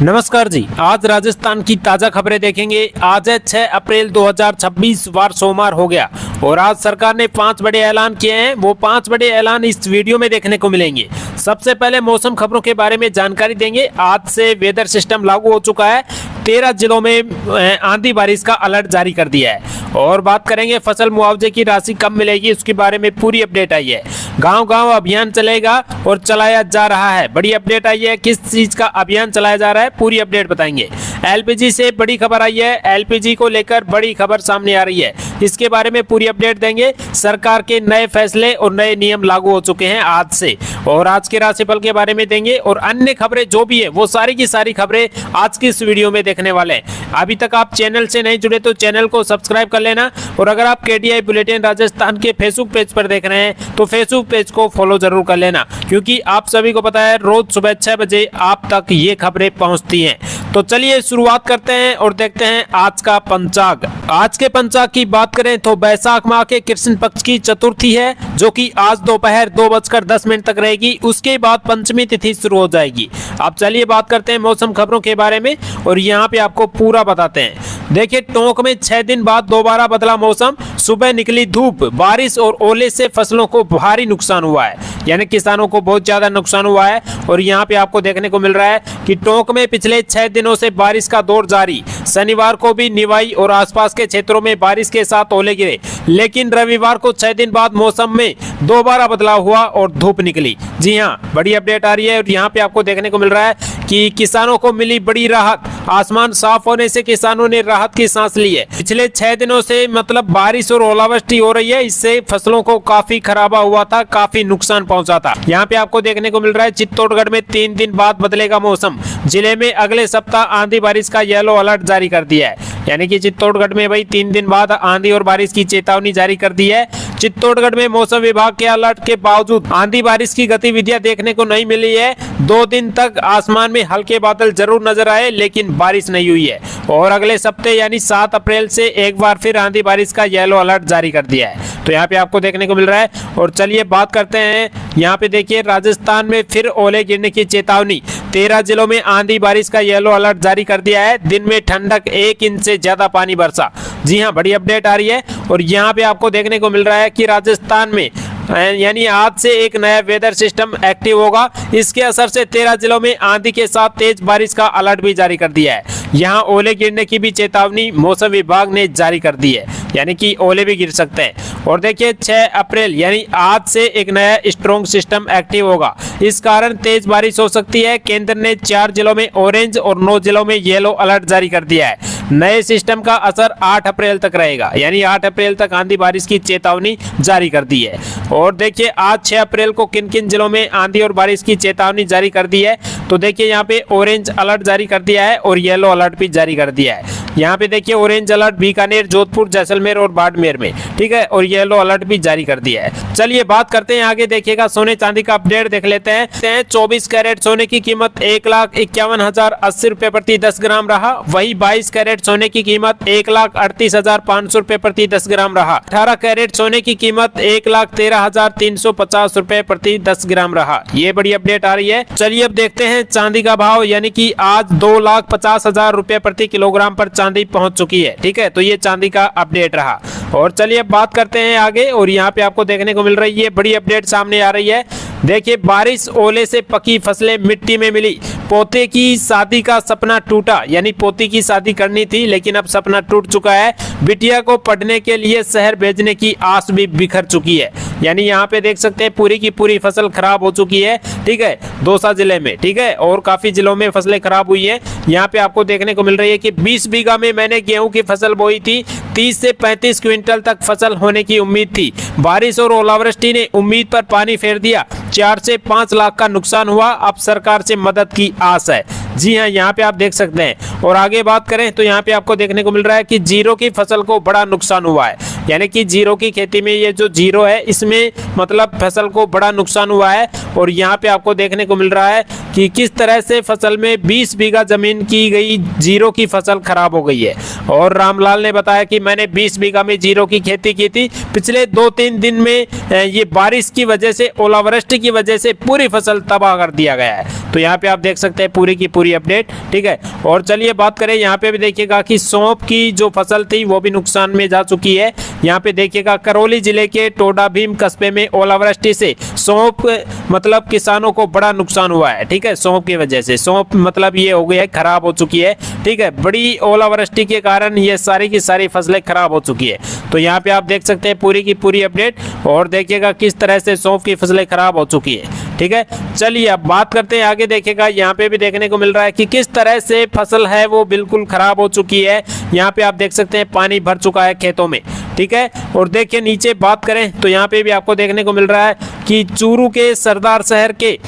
नमस्कार जी, आज राजस्थान की ताजा खबरें देखेंगे। आज है 6 अप्रैल 2026, वार सोमवार हो गया और आज सरकार ने 5 बड़े ऐलान किए हैं। वो 5 बड़े ऐलान इस वीडियो में देखने को मिलेंगे। सबसे पहले मौसम खबरों के बारे में जानकारी देंगे। आज से वेदर सिस्टम लागू हो चुका है। 13 जिलों में आंधी बारिश का अलर्ट जारी कर दिया है। और बात करेंगे फसल मुआवजे की राशि कब मिलेगी, उसके बारे में पूरी अपडेट आई है। गांव-गांव अभियान चलेगा और चलाया जा रहा है। बड़ी अपडेट आई है, किस चीज का अभियान चलाया जा रहा है पूरी अपडेट बताएंगे। एलपीजी से बड़ी खबर आई है। एलपीजी को लेकर बड़ी खबर सामने आ रही है, इसके बारे में पूरी अपडेट देंगे। सरकार के नए फैसले और नए नियम लागू हो चुके हैं आज से, और आज के राशिफल के बारे में देंगे। और अन्य खबरें जो भी है वो सारी की सारी खबरें आज की इस वीडियो में देखने वाले हैं। अभी तक आप चैनल से नहीं जुड़े तो चैनल को सब्सक्राइब कर लेना। और अगर आप केटीआई बुलेटिन राजस्थान के फेसबुक पेज पर देख रहे हैं तो फेसबुक पेज को फॉलो जरूर कर लेना, क्योंकि आप सभी को पता है रोज सुबह 6 बजे आप तक ये खबरें पहुंचती हैं। तो चलिए शुरुआत करते हैं और देखते हैं आज का पंचांग। आज के पंचांग की बात करें तो बैसाख माह के कृष्ण पक्ष की चतुर्थी है, जो कि आज दोपहर 2:10 तक रहेगी। उसके बाद पंचमी तिथि शुरू हो जाएगी। अब चलिए बात करते हैं मौसम खबरों के बारे में और यहाँ पे आपको पूरा बताते हैं। देखिए, टोंक में 6 दिन बाद दोबारा बदला मौसम। सुबह निकली धूप, बारिश और ओले से फसलों को भारी नुकसान हुआ है, यानी किसानों को बहुत ज्यादा नुकसान हुआ है। और यहाँ पे आपको देखने को मिल रहा है कि टोंक में पिछले 6 दिनों से बारिश का दौर जारी। शनिवार को भी निवाई और आसपास के क्षेत्रों में बारिश के साथ ओले गिरे, लेकिन रविवार को 6 दिन बाद मौसम में दोबारा बदलाव हुआ और धूप निकली। जी हाँ, बड़ी अपडेट आ रही है। और यहाँ पे आपको देखने को मिल रहा है कि किसानों को मिली बड़ी राहत। आसमान साफ होने से किसानों ने राहत की सांस ली है। पिछले 6 दिनों से मतलब बारिश और ओलावृष्टि हो रही है, इससे फसलों को काफी खराबा हुआ था, काफी नुकसान पहुंचा था। यहाँ पे आपको देखने को मिल रहा है चित्तौड़गढ़ में 3 दिन बाद बदलेगा मौसम। जिले में अगले सप्ताह आंधी बारिश का येलो अलर्ट जारी कर दिया है, यानी कि चित्तौड़गढ़ में भाई 3 दिन बाद आंधी और बारिश की चेतावनी जारी कर दी है। चित्तौड़गढ़ में मौसम विभाग के अलर्ट के बावजूद आंधी बारिश की गतिविधियां देखने को नहीं मिली है। 2 दिन तक आसमान में हल्के बादल जरूर नजर आए, लेकिन बारिश नहीं हुई है। और अगले सप्ताह यानी 7 अप्रैल से एक बार फिर आंधी बारिश का येलो अलर्ट जारी कर दिया है। तो यहाँ पे आपको देखने को मिल रहा है। और चलिए बात करते हैं, यहाँ पे देखिए राजस्थान में फिर ओले गिरने की चेतावनी। 13 जिलों में आंधी बारिश का येलो अलर्ट जारी कर दिया है। दिन में ठंडक, 1 इंच से ज्यादा पानी बरसा। जी हाँ, बड़ी अपडेट आ रही है। और यहाँ पे आपको देखने को मिल रहा है कि राजस्थान में यानी आज से एक नया वेदर सिस्टम एक्टिव होगा। इसके असर से 13 जिलों में आंधी के साथ तेज बारिश का अलर्ट भी जारी कर दिया है। यहाँ ओले गिरने की भी चेतावनी मौसम विभाग ने जारी कर दी है, यानी कि ओले भी गिर सकते हैं। और देखिए 6 अप्रैल यानी आज से एक नया स्ट्रॉन्ग सिस्टम एक्टिव होगा। इस कारण तेज बारिश हो सकती है। केंद्र ने 4 जिलों में ऑरेंज और 9 जिलों में येलो अलर्ट जारी कर दिया है। नए सिस्टम का असर 8 अप्रैल तक रहेगा, यानी 8 अप्रैल तक आंधी बारिश की चेतावनी जारी कर दी है। और देखिए आज 6 अप्रैल को किन किन जिलों में आंधी और बारिश की चेतावनी जारी कर दी है। तो देखिए यहाँ पे ऑरेंज अलर्ट जारी कर दिया है और येलो अलर्ट भी जारी कर दिया है। यहाँ पे देखिए ऑरेंज अलर्ट बीकानेर, जोधपुर, जैसलमेर और बाड़मेर में, ठीक है। और येलो अलर्ट भी जारी कर दिया है। चलिए बात करते हैं आगे। देखिएगा सोने चांदी का अपडेट देख लेते हैं। 24 कैरेट सोने की कीमत 1,51,080 रुपए प्रति 10 ग्राम रहा। वही 22 कैरेट सोने की कीमत 1,38,500 रुपए प्रति 10 ग्राम रहा। 18 कैरेट सोने की कीमत 1,13,350 रुपए प्रति 10 ग्राम रहा। ये बड़ी अपडेट आ रही है। चलिए अब देखते हैं चांदी का भाव, यानी कि आज 2,50,000 रुपए प्रति किलोग्राम पर चांदी पहुंच चुकी है, ठीक है। तो ये चांदी का अपडेट रहा। और चलिए अब बात करते हैं आगे। और यहाँ पे आपको देखने को मिल रही है बड़ी अपडेट सामने आ रही है। देखिए बारिश ओले से पकी फसलें मिट्टी में मिली। पोते की शादी का सपना टूटा, यानी पोती की शादी करनी थी लेकिन अब सपना टूट चुका है। बिटिया को पढ़ने के लिए शहर भेजने की आस भी बिखर चुकी है। यानी यहाँ पे देख सकते हैं पूरी की पूरी फसल खराब हो चुकी है, ठीक है, दौसा जिले में, ठीक है। और काफी जिलों में फसलें खराब हुई है। यहाँ पे आपको देखने को मिल रही है कि 20 बीघा में मैंने गेहूं की फसल बोई थी। 30 से 35 क्विंटल तक फसल होने की उम्मीद थी। बारिश और ओलावृष्टि ने उम्मीद पर पानी फेर दिया। 4 से 5 लाख का नुकसान हुआ। अब सरकार से मदद की आस है। जी हाँ, यहाँ पे आप देख सकते हैं। और आगे बात करें तो यहाँ पे आपको देखने को मिल रहा है कि जीरो की फसल को बड़ा नुकसान हुआ है। यानी कि जीरो की खेती में ये जो जीरो है इसमें मतलब फसल को बड़ा नुकसान हुआ है। और यहाँ पे आपको देखने को मिल रहा है कि किस तरह से फसल में 20 बीघा जमीन की गई जीरो की फसल खराब हो गई है। और रामलाल ने बताया कि मैंने 20 बीघा में जीरो की खेती की थी, पिछले 2-3 दिन में ये बारिश की वजह से, ओलावृष्टि की वजह से पूरी फसल तबाह कर दिया गया है। तो यहाँ पे आप देख सकते हैं पूरी की पूरी अपडेट, ठीक है। और चलिए बात करें, यहाँ पे भी देखिएगा कि सौंफ की जो फसल थी वो भी नुकसान में जा चुकी है। यहाँ पे देखिएगा करौली जिले के टोडा भीम कस्बे में ओलावृष्टि से सौंफ मतलब किसानों को बड़ा नुकसान हुआ है, ठीक है। सौंफ की वजह से सौंफ मतलब ये हो गई है, खराब हो चुकी है, ठीक है। बड़ी ओलावृष्टि के कारण ये सारी की सारी फसलें खराब हो चुकी है। तो यहाँ पे आप देख सकते हैं पूरी की पूरी अपडेट और देखिएगा किस तरह से सौंफ की फसलें खराब हो चुकी है, ठीक है। चलिए अब बात करते हैं आगे। देखिएगा यहाँ पे भी देखने को मिल रहा है कि किस तरह से फसल है वो बिल्कुल खराब हो चुकी है। यहाँ पे आप देख सकते हैं पानी भर चुका है खेतों में, ठीक है। और देखिए नीचे बात करें तो यहाँ पे भी आपको देखने को मिल रहा है कि चूरू के सरदार शहर के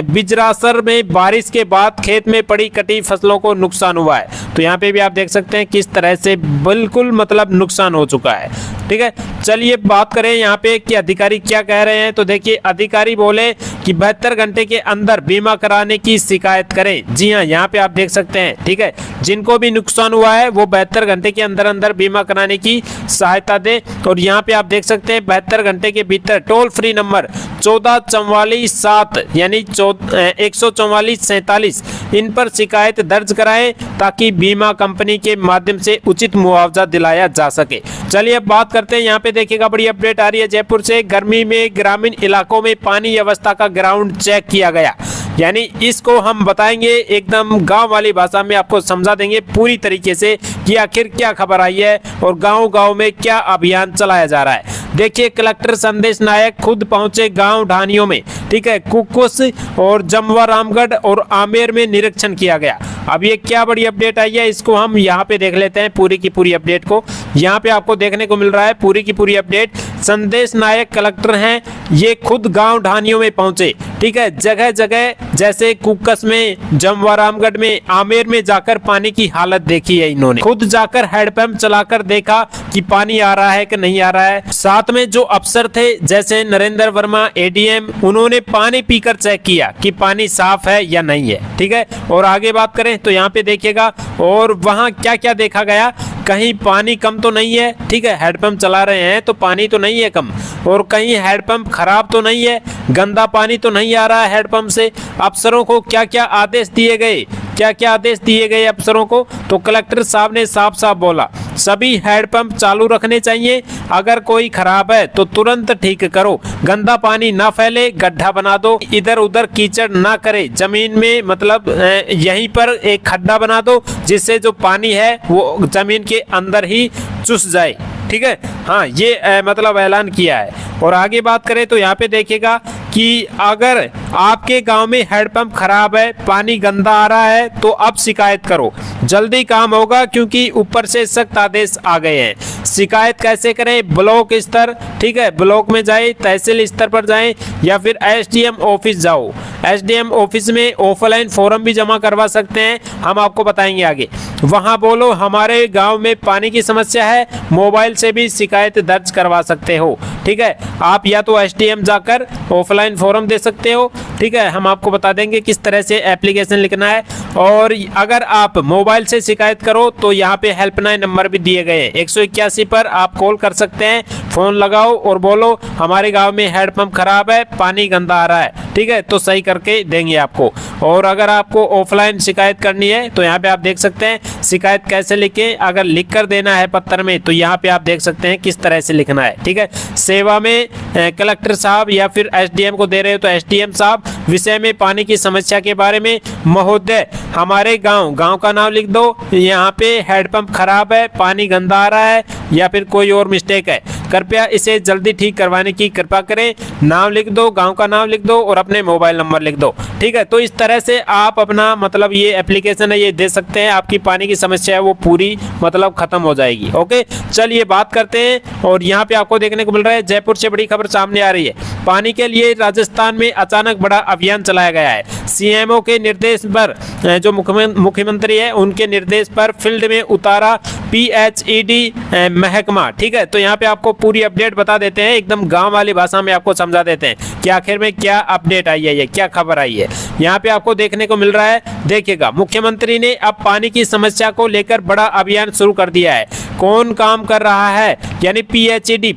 बिजरासर में बारिश के बाद खेत में पड़ी कटी फसलों को नुकसान हुआ है। तो यहाँ पे भी आप देख सकते हैं किस तरह से बिल्कुल मतलब नुकसान हो चुका है, ठीक है। चलिए बात करें यहाँ पे कि अधिकारी क्या कह रहे हैं। तो देखिए अधिकारी बोले कि 72 घंटे के अंदर बीमा कराने की शिकायत करें। जी हाँ, यहाँ पे आप देख सकते हैं, ठीक है। जिनको भी नुकसान हुआ है वो 72 घंटे के अंदर अंदर बीमा कराने की सहायता दे। और यहाँ पे आप देख सकते हैं 72 घंटे के भीतर टोल फ्री नंबर 1444-7 यानी 144-47 इन पर शिकायत दर्ज कराएं ताकि बीमा कंपनी के माध्यम से उचित मुआवजा दिलाया जा सके। चलिए अब बात करते हैं, यहाँ पे देखिएगा बड़ी अपडेट आ रही है जयपुर से। गर्मी में ग्रामीण इलाकों में पानी व्यवस्था का ग्राउंड चेक किया गया। यानी इसको हम बताएंगे एकदम गांव वाली भाषा में, आपको समझा देंगे पूरी तरीके से कि आखिर क्या खबर आई है और गांव-गांव में क्या अभियान चलाया जा रहा है। देखिए कलेक्टर संदेश नायक खुद पहुंचे गांव ढानियों में, ठीक है। कुकुस और जमवा रामगढ़ और आमेर में निरीक्षण किया गया। अब ये क्या बड़ी अपडेट आई है इसको हम यहाँ पे देख लेते हैं पूरी की पूरी अपडेट को। यहाँ पे आपको देखने को मिल रहा है पूरी की पूरी अपडेट। संदेश नायक कलेक्टर हैं, ये खुद गांव ढानियों में पहुंचे, ठीक है। जगह जगह जैसे कुकस में, जमवा रामगढ़ में, आमेर में जाकर पानी की हालत देखी है। इन्होंने खुद जाकर हैंडपंप चलाकर देखा कि पानी आ रहा है कि नहीं आ रहा है। साथ में जो अफसर थे जैसे नरेंद्र वर्मा एडीएम, उन्होंने पानी पीकर चेक किया कि पानी साफ है या नहीं है, ठीक है। और आगे बात करें तो यहाँ पे देखिएगा और वहां क्या क्या देखा गया, कहीं पानी कम तो नहीं है, ठीक है। हैंडपंप चला रहे हैं तो पानी तो नहीं है कम, और कहीं हैंडपंप खराब तो नहीं है, गंदा पानी तो नहीं आ रहा है हैंडपंप से। अफसरों को क्या क्या आदेश दिए गए, क्या क्या आदेश दिए गए अफसरों को, तो कलेक्टर साहब ने साफ साफ बोला सभी हैंडपंप चालू रखने चाहिए, अगर कोई खराब है तो तुरंत ठीक करो, गंदा पानी ना फैले, गड्ढा बना दो, इधर उधर कीचड़ ना करे, जमीन में मतलब यहीं पर एक खड्डा बना दो जिससे जो पानी है वो जमीन के अंदर ही चुस जाए, ठीक है। हाँ ये मतलब ऐलान किया है। और आगे बात करें तो यहाँ पे देखिएगा कि अगर आपके गांव में हैंडपंप खराब है, पानी गंदा आ रहा है तो अब शिकायत करो, जल्दी काम होगा क्योंकि ऊपर से सख्त आदेश आ गए हैं। शिकायत कैसे करें, ब्लॉक स्तर, ठीक है, ब्लॉक में जाए, तहसील स्तर पर जाएं या फिर एसडीएम ऑफिस जाओ। एसडीएम ऑफिस में ऑफलाइन फॉर्म भी जमा करवा सकते हैं, हम आपको बताएंगे आगे। वहां बोलो हमारे गांव में पानी की समस्या है, मोबाइल से भी शिकायत दर्ज करवा सकते हो, ठीक है। आप या तो एसडीएम जाकर ऑफलाइन फॉर्म दे सकते हो, ठीक है, हम आपको बता देंगे किस तरह से एप्लीकेशन लिखना है। और अगर आप मोबाइल से शिकायत करो तो यहाँ पे हेल्पलाइन नंबर भी दिए गए हैं, 181 पर आप कॉल कर सकते हैं, फोन लगाओ और बोलो हमारे गांव में हैंडपंप खराब है, पानी गंदा आ रहा है, ठीक है, तो सही करके देंगे आपको। और अगर आपको ऑफलाइन शिकायत करनी है तो यहाँ पे आप देख सकते हैं शिकायत कैसे लिखें। अगर लिख कर देना है पत्र में तो यहाँ पे आप देख सकते हैं किस तरह से लिखना है, ठीक है। सेवा में कलेक्टर साहब या फिर एसडीएम को दे रहे हो तो एसडीएम साहब, विषय में पानी की समस्या के बारे में महोदय हमारे गांव का नाम लिख दो, यहाँ पे हैंडपंप खराब है, पानी गंदा आ रहा है या फिर कोई और मिस्टेक है, कृपया इसे जल्दी ठीक करवाने की कृपा करें। नाम लिख दो, गांव का नाम लिख दो और अपने मोबाइल नंबर लिख दो, ठीक है। तो इस तरह से आप अपना मतलब ये एप्लीकेशन है ये दे सकते हैं, आपकी पानी की समस्या है वो पूरी मतलब खत्म हो जाएगी। ओके चलिए बात करते हैं। और यहाँ पे आपको देखने को मिल रहा है जयपुर से बड़ी खबर सामने आ रही है, पानी के लिए राजस्थान में अचानक बड़ा अभियान चलाया गया है। सीएमओ के निर्देश पर, जो मुख्यमंत्री है उनके निर्देश पर फील्ड में उतारा पीएचईडी महकमा, ठीक है। तो यहाँ पे आपको पूरी अपडेट बता देते हैं, एकदम गांव वाली भाषा में आपको समझा देते हैं कि आखिर में क्या अपडेट आई है, ये क्या खबर आई है। यहाँ पे आपको देखने को मिल रहा है, देखिएगा, मुख्यमंत्री ने अब पानी की समस्या को लेकर बड़ा अभियान शुरू कर दिया है। कौन काम कर रहा है? यानी PHED,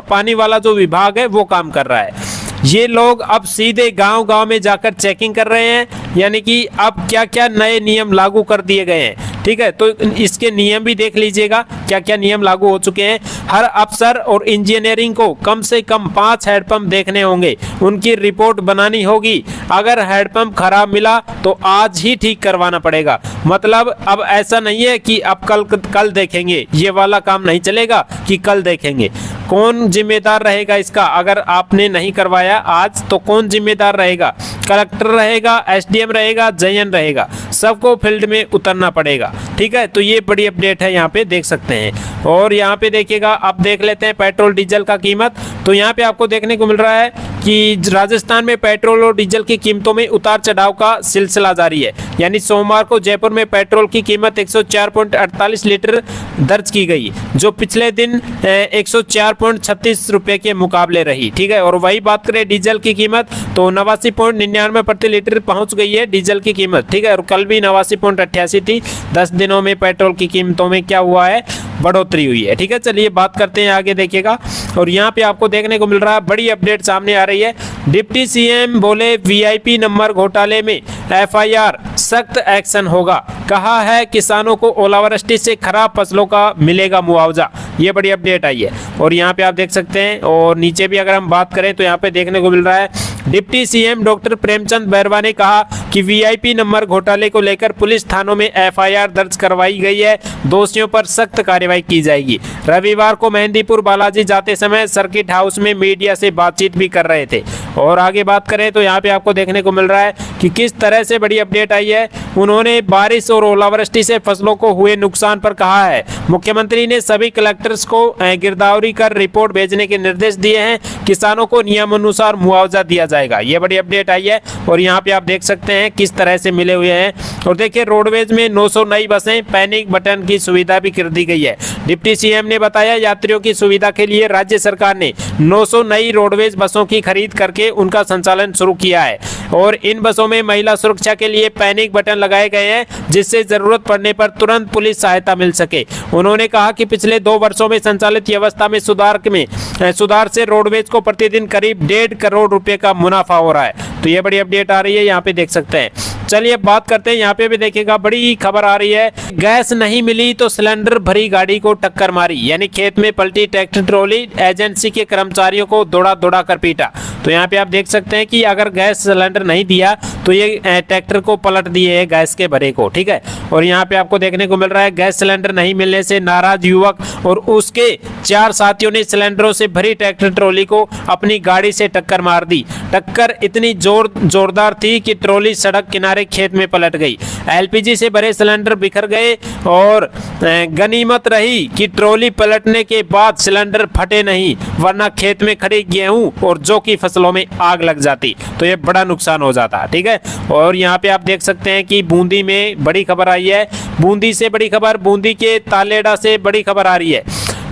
पानी वाला जो विभाग है वो काम कर रहा है। ये लोग अब सीधे गांव-गांव में जाकर चेकिंग कर रहे हैं, यानी कि अब क्या क्या नए नियम लागू कर दिए गए हैं। ठीक है, तो इसके नियम भी देख लीजिएगा, क्या क्या नियम लागू हो चुके हैं। हर अफसर और इंजीनियरिंग को कम से कम 5 हैंडपंप देखने होंगे, उनकी रिपोर्ट बनानी होगी। अगर हैंडपंप खराब मिला तो आज ही ठीक करवाना पड़ेगा। मतलब अब ऐसा नहीं है कि अब कल देखेंगे, ये वाला काम नहीं चलेगा कि कल देखेंगे। कौन जिम्मेदार रहेगा इसका? अगर आपने नहीं करवाया आज तो कौन जिम्मेदार रहेगा? कलेक्टर रहेगा, SDM रहेगा, JN रहेगा, सबको फील्ड में उतरना पड़ेगा। ठीक है, तो ये बड़ी अपडेट है, यहाँ पे देख सकते हैं। और यहाँ पे देखिएगा, अब देख लेते हैं पेट्रोल डीजल का कीमत। तो यहाँ पे आपको देखने को मिल रहा है कि राजस्थान में पेट्रोल और डीजल की कीमतों में उतार चढ़ाव का सिलसिला जारी है। यानी सोमवार को जयपुर में पेट्रोल की कीमत 104.48 लीटर दर्ज की गई, जो पिछले दिन 104.36 रुपए के मुकाबले रही। ठीक है, और वही बात करें डीजल की कीमत तो 89.99 प्रति लीटर पहुंच गई है डीजल की कीमत। ठीक है, और कल भी 89.88 थी। 10 दिनों में पेट्रोल की कीमतों में क्या हुआ है? बढ़ोतरी हुई है। ठीक है, चलिए बात करते हैं आगे, देखिएगा। और यहाँ पे आपको देखने को मिल रहा है, बड़ी अपडेट सामने आ रही है। डिप्टी CM बोले VIP नंबर घोटाले में FIR, सख्त एक्शन होगा। कहा है किसानों को ओलावृष्टि से खराब फसलों का मिलेगा मुआवजा। ये बड़ी अपडेट आई है। और यहाँ पे आप देख सकते हैं, और नीचे भी अगर हम बात करें तो यहाँ पे देखने को मिल रहा है, deputy CM doctor Premchand Bairwa ने कहा कि VIP नंबर घोटाले को लेकर पुलिस थानों में FIR दर्ज करवाई गई है, दोषियों पर सख्त कार्रवाई की जाएगी। रविवार को मेहंदीपुर बालाजी जाते समय सर्किट हाउस में मीडिया से बातचीत भी कर रहे थे। और आगे बात करें तो यहाँ पे आपको देखने को मिल रहा है कि किस तरह से बड़ी अपडेट आई है। उन्होंने बारिश और ओलावृष्टि से फसलों को हुए नुकसान पर कहा है। मुख्यमंत्री ने सभी कलेक्टर्स को गिरदावरी कर रिपोर्ट भेजने के निर्देश दिए हैं। किसानों को नियमानुसार मुआवजा दिया जाएगा। ये बड़ी अपडेट आई है। और यहाँ पे आप देख सकते हैं किस तरह से मिले हुए हैं। और देखिए, रोडवेज में 900 नई बसें, पैनिक बटन की सुविधा भी कर दी गई है। डिप्टी CM ने बताया, यात्रियों की सुविधा के लिए राज्य सरकार ने 900 नई रोडवेज बसों की खरीद करके उनका संचालन शुरू किया है। और इन बसों में महिला सुरक्षा के लिए पैनिक बटन लगाए गए हैं, जिससे जरूरत पड़ने पर तुरंत पुलिस सहायता मिल सके। उन्होंने कहा कि पिछले 2 वर्षों में संचालित व्यवस्था में सुधार से रोडवेज को प्रतिदिन करीब 1.5 करोड़ रुपए का मुनाफा हो रहा है। तो ये बड़ी अपडेट आ रही है, यहाँ पे देख सकते हैं। चलिए बात करते हैं, यहाँ पे भी देखिएगा, बड़ी खबर आ रही है। गैस नहीं मिली तो सिलेंडर भरी गाड़ी को टक्कर मारी, यानी खेत में पलटी ट्रैक्टर ट्रॉली, एजेंसी के कर्मचारियों को दौड़ा कर पीटा। तो यहाँ पे आप देख सकते हैं कि अगर गैस सिलेंडर नहीं दिया तो ये ट्रैक्टर को पलट दिए है, गैस के भरे को। ठीक है, और यहाँ पे आपको देखने को मिल रहा है, गैस सिलेंडर नहीं मिलने से नाराज युवक और उसके 4 साथियों ने सिलेंडरों से भरी ट्रैक्टर ट्रॉली को अपनी गाड़ी से टक्कर मार दी। टक्कर इतनी जोरदार थी कि ट्रॉली सड़क किनारे खेत में पलट गई। LPG से भरे सिलेंडर बिखर गए और गनीमत रही कि ट्रॉली पलटने के बाद सिलेंडर फटे नहीं, वरना खेत में खड़ी गेहूं और जौ की फसलों में आग लग जाती तो ये बड़ा नुकसान हो जाता। ठीक है, और यहाँ पे आप देख सकते हैं कि बूंदी में बड़ी खबर आई है। बूंदी से बड़ी खबर, बूंदी के तालेड़ा से बड़ी खबर आ रही है।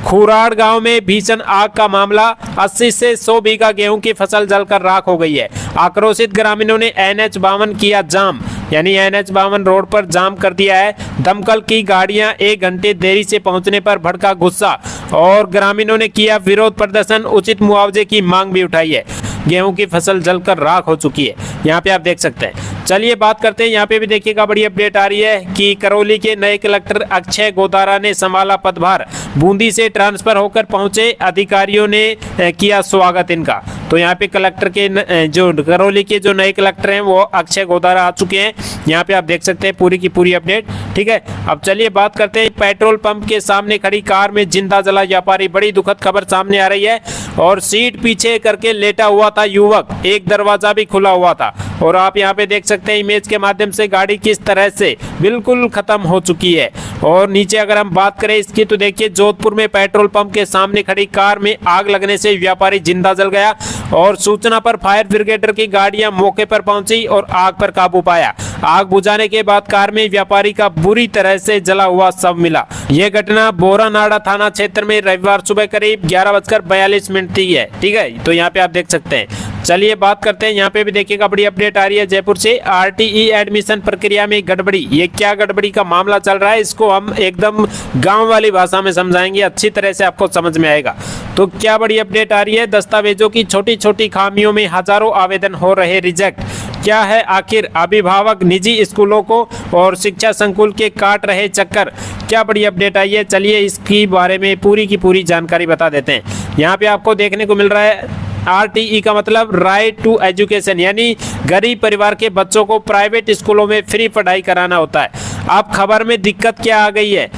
खुराड़ गांव में भीषण आग का मामला, 80 से 100 बीघा गेहूं की फसल जलकर राख हो गई है। आक्रोशित ग्रामीणों ने NH52 किया जाम, यानी NH52 रोड पर जाम कर दिया है। दमकल की गाड़ियां 1 घंटे देरी से पहुंचने पर भड़का गुस्सा और ग्रामीणों ने किया विरोध प्रदर्शन, उचित मुआवजे की मांग भी उठाई है। गेहूं की फसल जलकर राख हो चुकी है, यहाँ पे आप देख सकते हैं। चलिए बात करते हैं, यहाँ पे भी देखिएगा, बड़ी अपडेट आ रही है कि करौली के नए कलेक्टर अक्षय गोदारा ने संभाला पदभार। बूंदी से ट्रांसफर होकर पहुंचे अधिकारियों ने किया स्वागत इनका। तो यहाँ पे कलेक्टर के जो करौली के जो नए कलेक्टर हैं वो अक्षय गोदारा आ चुके हैं। यहाँ पे आप देख सकते हैं पूरी की पूरी अपडेट। ठीक है, अब चलिए बात करते हैं, पेट्रोल पंप के सामने खड़ी कार में जिंदा जला व्यापारी। बड़ी दुखद खबर सामने आ रही है। और सीट पीछे करके लेटा हुआ था युवक, एक दरवाजा भी खुला हुआ था। और आप यहाँ पे देख सकते हैं इमेज के माध्यम से गाड़ी किस तरह से बिल्कुल खत्म हो चुकी है। और नीचे अगर हम बात करें इसकी तो देखिए, जोधपुर में पेट्रोल पंप के सामने खड़ी कार में आग लगने से व्यापारी जिंदा जल गया। और सूचना पर फायर ब्रिगेड की गाड़ियां मौके पर पहुंची और आग पर काबू पाया। आग बुझाने के बाद कार में व्यापारी का बुरी तरह से जला हुआ शव मिला। यह घटना बोरानाड़ा थाना क्षेत्र में रविवार सुबह करीब 11:42 की है। ठीक है, तो यहाँ पे आप देख सकते हैं। चलिए बात करते हैं, यहाँ पे भी देखिएगा बड़ी अपडेट आ रही है जयपुर से। आरटीई एडमिशन प्रक्रिया में गड़बड़ी, ये क्या गड़बड़ी का मामला चल रहा है, इसको हम एकदम गांव वाली भाषा में समझाएंगे, अच्छी तरह से आपको समझ में आएगा। तो क्या बड़ी अपडेट आ रही है, दस्तावेजों की छोटी छोटी खामियों में हजारों आवेदन हो रहे रिजेक्ट। क्या है आखिर अभिभावक निजी स्कूलों को और शिक्षा संकुल के काट रहे चक्कर, क्या बड़ी अपडेट आई है। चलिए इसकी बारे में पूरी की पूरी जानकारी बता देते हैं। यहाँ पे आपको देखने को मिल रहा है आरटीई का मतलब राइट टू एजुकेशन, यानी गरीब परिवार के बच्चों को प्राइवेट स्कूलों में फ्री पढ़ाई कराना होता है। अब खबर में दिक्कत क्या आ गई है,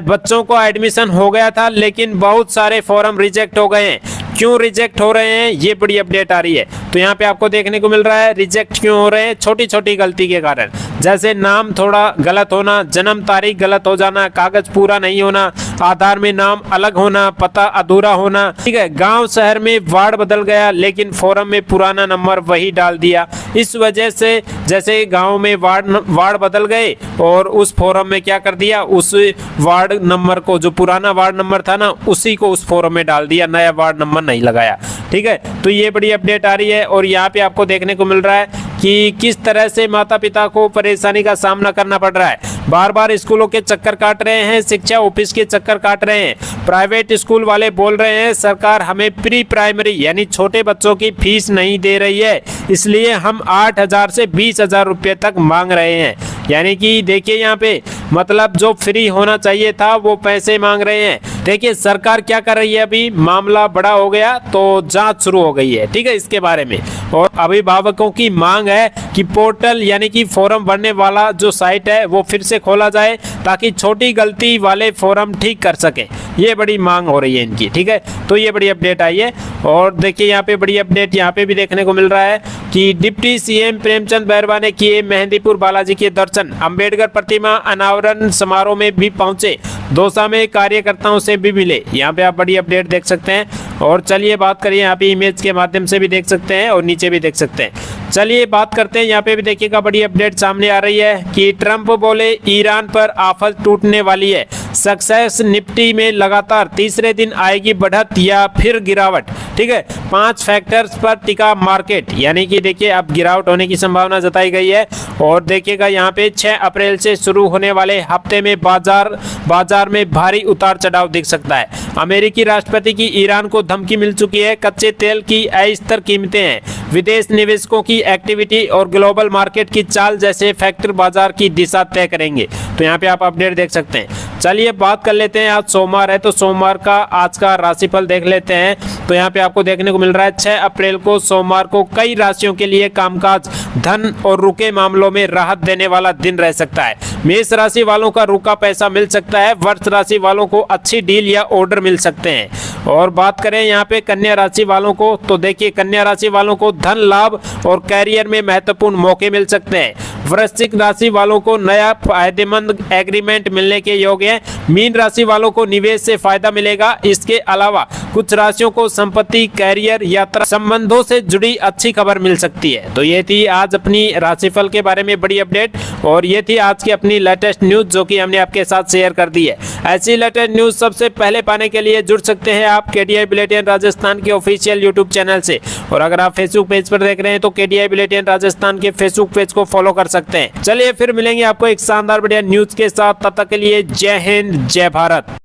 बच्चों को एडमिशन हो गया था लेकिन बहुत सारे फॉर्म रिजेक्ट हो गए हैं। क्यों रिजेक्ट हो रहे हैं, ये बड़ी अपडेट आ रही है। तो यहाँ पे आपको देखने को मिल रहा है रिजेक्ट क्यों हो रहे हैं, छोटी छोटी गलती के कारण, जैसे नाम थोड़ा गलत होना, जन्म तारीख गलत हो जाना, कागज पूरा नहीं होना, आधार में नाम अलग होना, पता अधूरा होना। ठीक है, गांव शहर में वार्ड बदल गया लेकिन फॉर्म में पुराना नंबर वही डाल दिया। इस वजह से जैसे गांव में वार्ड बदल गए और उस फॉर्म में क्या कर दिया, उस वार्ड नंबर को, जो पुराना वार्ड नंबर था ना, उसी को उस फॉर्म में डाल दिया, नया वार्ड नंबर नहीं लगाया। ठीक है, तो ये बड़ी अपडेट आ रही है। और यहाँ पे आपको देखने को मिल रहा है कि किस तरह से माता पिता को परेशानी का सामना करना पड़ रहा है। बार बार स्कूलों के चक्कर काट रहे हैं, शिक्षा ऑफिस के चक्कर काट रहे हैं। प्राइवेट स्कूल वाले बोल रहे हैं सरकार हमें प्री प्राइमरी यानी छोटे बच्चों की फीस नहीं दे रही है, इसलिए हम 8,000 से 20,000 रुपये तक मांग रहे हैं। यानी कि देखिए यहाँ पे मतलब जो फ्री होना चाहिए था वो पैसे मांग रहे हैं। देखिए सरकार क्या कर रही है, अभी मामला बड़ा हो गया तो जांच शुरू हो गई है। ठीक है, इसके बारे में। और अभिभावकों की मांग है कि पोर्टल यानी कि फॉर्म भरने वाला जो साइट है वो फिर से खोला जाए ताकि छोटी गलती वाले फॉर्म ठीक कर सके। ये बड़ी मांग हो रही है इनकी। ठीक है, तो ये बड़ी अपडेट आई है। और देखिए यहाँ पे बड़ी अपडेट यहाँ पे भी देखने को मिल रहा है कि डिप्टी सीएम प्रेमचंद बैरवा ने किए मेहंदीपुर बालाजी के दर्शन, अंबेडकर प्रतिमा अनावरण समारोह में भी पहुंचे, दौसा में कार्यकर्ताओं से भी मिले। यहाँ पे आप बड़ी अपडेट देख सकते हैं। और चलिए बात करिए, यहाँ पे इमेज के माध्यम से भी देख सकते हैं और नीचे भी देख सकते हैं। चलिए बात करते हैं, यहाँ पे भी देखिएगा बड़ी अपडेट सामने आ रही है कि ट्रंप बोले ईरान पर आफत टूटने वाली है। सक्सेस निफ्टी में लगातार तीसरे दिन आएगी बढ़त या फिर गिरावट। ठीक है, 5 फैक्टर्स पर टिका मार्केट, यानी कि देखिए अब गिरावट होने की संभावना जताई गई है। और देखिएगा यहाँ पे 6 अप्रैल से शुरू होने वाले हफ्ते में बाजार में भारी उतार चढ़ाव दिख सकता है। अमेरिकी राष्ट्रपति की ईरान को धमकी मिल चुकी है, कच्चे तेल की अस्थिर कीमतें हैं, विदेश निवेशकों की एक्टिविटी और ग्लोबल मार्केट की चाल जैसे फैक्टर बाजार की दिशा तय करेंगे। तो यहाँ पे आप अपडेट देख सकते हैं। चलिए बात कर लेते हैं, आज सोमवार है तो सोमवार का आज का राशिफल देख लेते हैं। तो यहाँ पे आपको देखने को मिल रहा है 6 अप्रैल को सोमवार को कई राशियों के लिए कामकाज, धन और रुके मामलों में राहत देने वाला दिन रह सकता है। मेष राशि वालों का रुका पैसा मिल सकता है, वृष राशि वालों को अच्छी डील या ऑर्डर मिल सकते हैं। और बात करें यहाँ पे कन्या राशि वालों को, तो देखिए कन्या राशि वालों को धन लाभ और कैरियर में महत्वपूर्ण मौके मिल सकते हैं। वृश्चिक राशि वालों को नया फायदेमंद एग्रीमेंट मिलने के योग्य है। मीन राशि वालों को निवेश से फायदा मिलेगा। इसके अलावा कुछ राशियों को संपत्ति, कैरियर, यात्रा संबंधों से जुड़ी अच्छी खबर मिल सकती है। तो ये थी आज अपनी राशिफल के बारे में बड़ी अपडेट, और ये थी आज की अपनी लेटेस्ट न्यूज जो कि हमने आपके साथ शेयर कर दी है। ऐसी लेटेस्ट न्यूज सबसे पहले पाने के लिए जुड़ सकते हैं आप केडीआई बुलेटिन राजस्थान के ऑफिशियल यूट्यूब चैनल से। और अगर आप फेसबुक पेज पर देख रहे हैं तो केडीआई बुलेटिन राजस्थान के फेसबुक पेज को फॉलो कर सकते हैं। चलिए फिर मिलेंगे आपको एक शानदार बढ़िया न्यूज के साथ, तब तक के लिए जय हिंद, जय भारत।